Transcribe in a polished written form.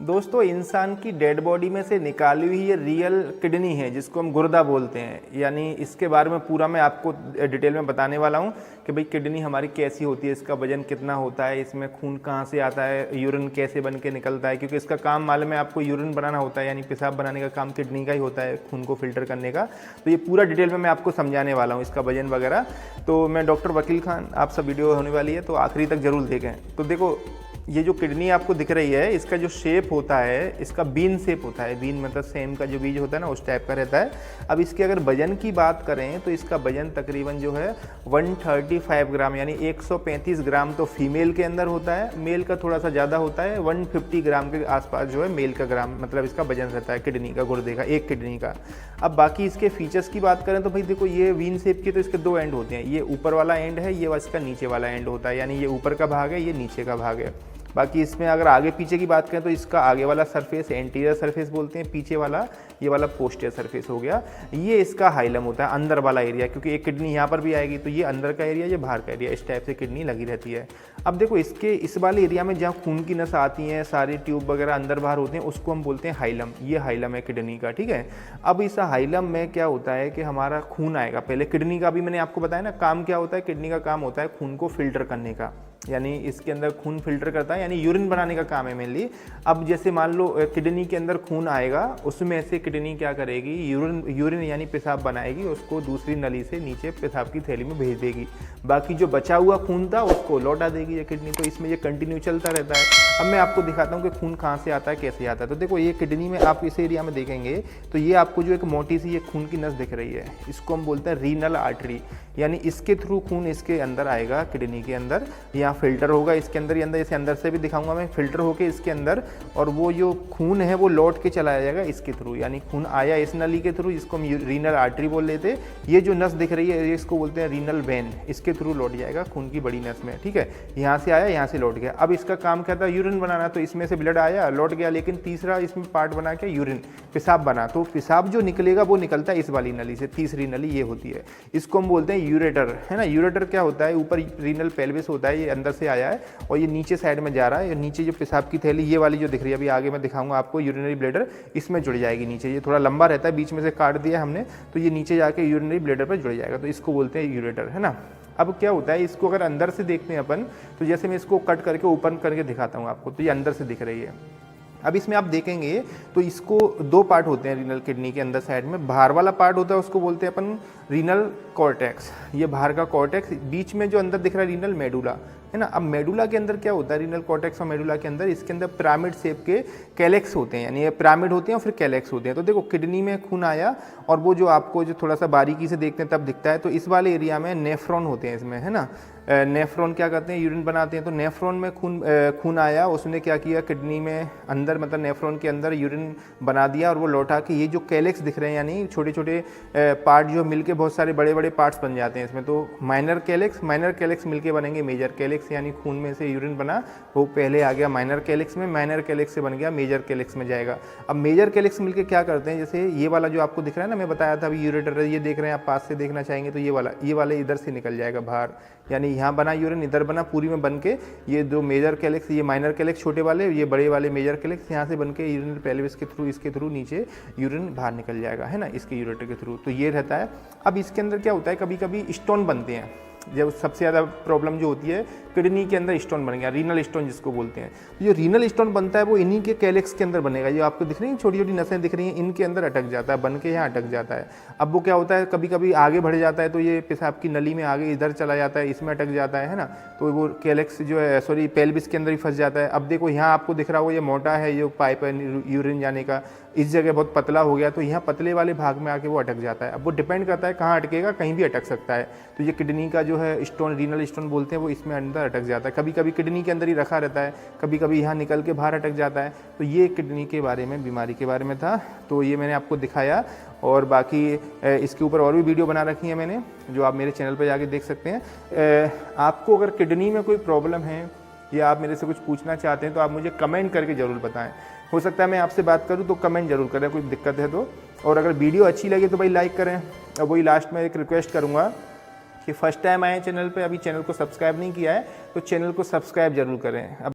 दोस्तों, इंसान की डेड बॉडी में से निकाली हुई ये रियल किडनी है जिसको हम गुर्दा बोलते हैं। यानी इसके बारे में पूरा मैं आपको डिटेल में बताने वाला हूँ कि भाई किडनी हमारी कैसी होती है, इसका वजन कितना होता है, इसमें खून कहाँ से आता है, यूरिन कैसे बन के निकलता है। क्योंकि इसका काम मालूम है आपको, यूरिन बनाना होता है, यानी पेशाब बनाने का काम किडनी का ही होता है, खून को फिल्टर करने का। तो ये पूरा डिटेल में मैं आपको समझाने वाला हूँ, इसका वजन वगैरह। तो मैं डॉक्टर वकील खान, आप सब वीडियो होने वाली है तो आखिरी तक जरूर देखें। तो देखो, ये जो किडनी आपको दिख रही है, इसका जो शेप होता है, इसका बीन शेप होता है। बीन मतलब सेम का जो बीज होता है ना, उस टाइप का रहता है। अब इसके अगर वजन की बात करें तो इसका वजन तकरीबन जो है 135 ग्राम, यानी 135 ग्राम तो फीमेल के अंदर होता है। मेल का थोड़ा सा ज़्यादा होता है, 150 ग्राम के आसपास जो है मेल का ग्राम, मतलब इसका वजन रहता है किडनी का, गुर्दे का, एक किडनी का। अब बाकी इसके फीचर्स की बात करें तो भाई देखो, ये वीन शेप की, तो इसके दो एंड होते हैं। ये ऊपर वाला एंड है, ये इसका नीचे वाला एंड होता है, यानी ये ऊपर का भाग है, ये नीचे का भाग है। बाकी इसमें अगर आगे पीछे की बात करें तो इसका आगे वाला सरफेस एंटीरियर सरफेस बोलते हैं, पीछे वाला ये वाला पोस्टीरियर सरफेस हो गया। ये इसका हाइलम होता है, अंदर वाला एरिया, क्योंकि एक किडनी यहाँ पर भी आएगी तो ये अंदर का एरिया, ये बाहर का एरिया, इस टाइप से किडनी लगी रहती है। अब देखो, इसके इस वाले एरिया में जहाँ खून की नस आती हैं, सारी ट्यूब वगैरह अंदर बाहर होते हैं, उसको हम बोलते हैं हाइलम। ये हाइलम है किडनी का, ठीक है। अब इस हाइलम में क्या होता है कि हमारा खून आएगा। पहले किडनी का भी मैंने आपको बताया ना, काम क्या होता है, किडनी का काम होता है खून को फिल्टर करने का, यानी इसके अंदर खून फिल्टर करता है, यानी यूरिन बनाने का काम है मेनली। अब जैसे मान लो किडनी के अंदर खून आएगा, उसमें से किडनी क्या करेगी, यूरिन यानी पेशाब बनाएगी, उसको दूसरी नली से नीचे पेशाब की थैली में भेज देगी। बाकी जो बचा हुआ खून था उसको लौटा देगी ये किडनी। तो इसमें ये कंटिन्यू चलता रहता है। अब मैं आपको दिखाता हूँ कि खून कहाँ से आता है, कैसे आता है। तो देखो, ये किडनी में आप इस एरिया में देखेंगे तो ये आपको जो एक मोटी सी ये खून की नस दिख रही है, इसको हम बोलते हैं रीनल आर्टरी। यानी इसके थ्रू खून इसके अंदर आएगा, किडनी के अंदर, यहाँ फिल्टर होगा इसके अंदर, ये अंदर, इसे अंदर से भी दिखाऊंगा मैं, फिल्टर होके इसके अंदर, और वो जो खून है वो लौट के चला जाएगा इसके थ्रू। यानी खून आया इस नली के थ्रू, जिसको हम रीनल आर्टरी बोल लेते हैं। ये जो नस दिख रही है इसको बोलते हैं रीनल वेन, इसके थ्रू लौट जाएगा खून की बड़ी नस में, ठीक है। यहाँ से आया, यहाँ से लौट गया। अब इसका काम क्या था, यूरिन बनाना। तो इसमें से ब्लड आया, लौट गया, लेकिन तीसरा इसमें पार्ट बना के यूरिन, पेशाब बना। तो पेशाब जो निकलेगा वो निकलता है इस वाली नली से, तीसरी नली ये होती है, इसको हम बोलते हैं यूरेटर, है ना। यूरेटर क्या होता है, ऊपर रीनल पेल्विस होता है, ये अंदर से आया है और ये नीचे साइड में जा रहा है। नीचे जो पेशाब की थैली ये वाली जो दिख रही है, अभी आगे मैं दिखाऊंगा आपको, यूरिनरी ब्लैडर, इसमें जुड़ जाएगी नीचे। ये थोड़ा लंबा रहता है, बीच में से काट दिया हमने, तो ये नीचे जाके यूरिनरी ब्लैडर पर जुड़ जाएगा। तो इसको बोलते हैं यूरेटर, है ना। अब क्या होता है, इसको अगर अंदर से देखते हैं अपन, तो जैसे मैं इसको कट करके ओपन करके दिखाता हूँ आपको, तो ये अंदर से दिख रही है। अब इसमें आप देखेंगे तो इसको दो पार्ट होते हैं रीनल किडनी के अंदर साइड में। बाहर वाला पार्ट होता है उसको बोलते हैं अपन रीनल कॉर्टेक्स, ये बाहर का कॉर्टेक्स। बीच में जो अंदर दिख रहा है रीनल मेडुला, है ना। अब मेडुला के अंदर क्या होता है, रीनल कॉर्टेक्स और मेडुला के अंदर, इसके अंदर पिरामिड शेप के कैलेक्स होते हैं, यानी ये पिरामिड होते हैं और फिर कैलेक्स होते हैं। तो देखो, किडनी में खून आया और वो जो आपको जो थोड़ा सा बारीकी से देखते हैं तब दिखता है, तो इस वाले एरिया में नेफ्रॉन होते हैं इसमें, है ना। नेफ्रॉन क्या करते हैं, यूरिन बनाते हैं। तो नेफ्रॉन में खून आया, उसने क्या किया, किडनी में अंदर, मतलब नेफ्रॉन के अंदर यूरिन बना दिया और वो लौटा के ये जो कैलेक्स दिख रहे हैं, यानी छोटे छोटे पार्ट जो मिलके बहुत सारे बड़े बड़े पार्ट्स बन जाते हैं इसमें। तो माइनर कैलेक्स मिलके बनेंगे मेजर कैलेक्स, यानी खून में से यूरिन बना, वो पहले आ गया माइनर कैलेक्स में, माइनर कैलेक्स से बन गया मेजर कैलेक्स में जाएगा। अब मेजर कैलेक्स मिलके क्या करते हैं, जैसे ये वाला जो आपको दिख रहा है ना, मैं बताया था अभी यूरेटर, ये देख रहे हैं आप, पास से देखना चाहेंगे तो ये वाला इधर से निकल जाएगा बाहर, यानी यहाँ बना यूरिन, इधर बना, पूरी में बन के ये दो मेजर कैलेक्स, ये माइनर कैलेक्स छोटे वाले, ये बड़े वाले मेजर कैलेक्स, यहाँ से बन के यूरिनल पेल्विस के थ्रू, इसके थ्रू नीचे यूरिन बाहर निकल जाएगा, है ना, इसके यूरेटर के थ्रू। तो ये रहता है। अब इसके अंदर क्या होता है, कभी कभी स्टोन बनते हैं। जब सबसे ज़्यादा प्रॉब्लम जो होती है, किडनी के अंदर स्टोन बन गया, रीनल स्टोन जिसको बोलते हैं। जो रीनल स्टोन बनता है वो इन्हीं के कैलेक्स के अंदर बनेगा। जो आपको दिख रही है छोटी छोटी नसें दिख रही हैं, इनके अंदर अटक जाता है, बन के यहाँ अटक जाता है। अब वो क्या होता है, कभी कभी आगे बढ़ जाता है, तो ये पेशाब की नली में आगे इधर चला जाता है, इसमें अटक जाता है ना। तो वो कैलेक्स जो है, सॉरी, पेल्विस के अंदर ही फंस जाता है। अब देखो, यहाँ आपको दिख रहा हो ये मोटा है, ये पाइप है यूरिन जाने का, इस जगह बहुत पतला हो गया, तो यहाँ पतले वाले भाग में आके वो अटक जाता है। अब वो डिपेंड करता है कहाँ अटकेगा, कहीं भी अटक सकता है। तो ये किडनी का जो है स्टोन, रीनल स्टोन बोलते हैं, वो इसमें अंदर अटक जाता है। कभी कभी किडनी के अंदर ही रखा रहता है, कभी कभी यहाँ निकल के बाहर अटक जाता है। तो ये किडनी के बारे में, बीमारी के बारे में था, तो ये मैंने आपको दिखाया। और बाकी इसके ऊपर और भी वीडियो बना रखी है मैंने, जो आप मेरे चैनल पर जाके देख सकते हैं। आपको अगर किडनी में कोई प्रॉब्लम है या आप मेरे से कुछ पूछना चाहते हैं तो आप मुझे कमेंट करके ज़रूर बताएं। हो सकता है मैं आपसे बात करूं, तो कमेंट जरूर करें, कोई दिक्कत है तो। और अगर वीडियो अच्छी लगे तो भाई लाइक करें। और वही लास्ट में एक रिक्वेस्ट करूंगा कि फर्स्ट टाइम आए चैनल पे, अभी चैनल को सब्सक्राइब नहीं किया है तो चैनल को सब्सक्राइब जरूर करें। अब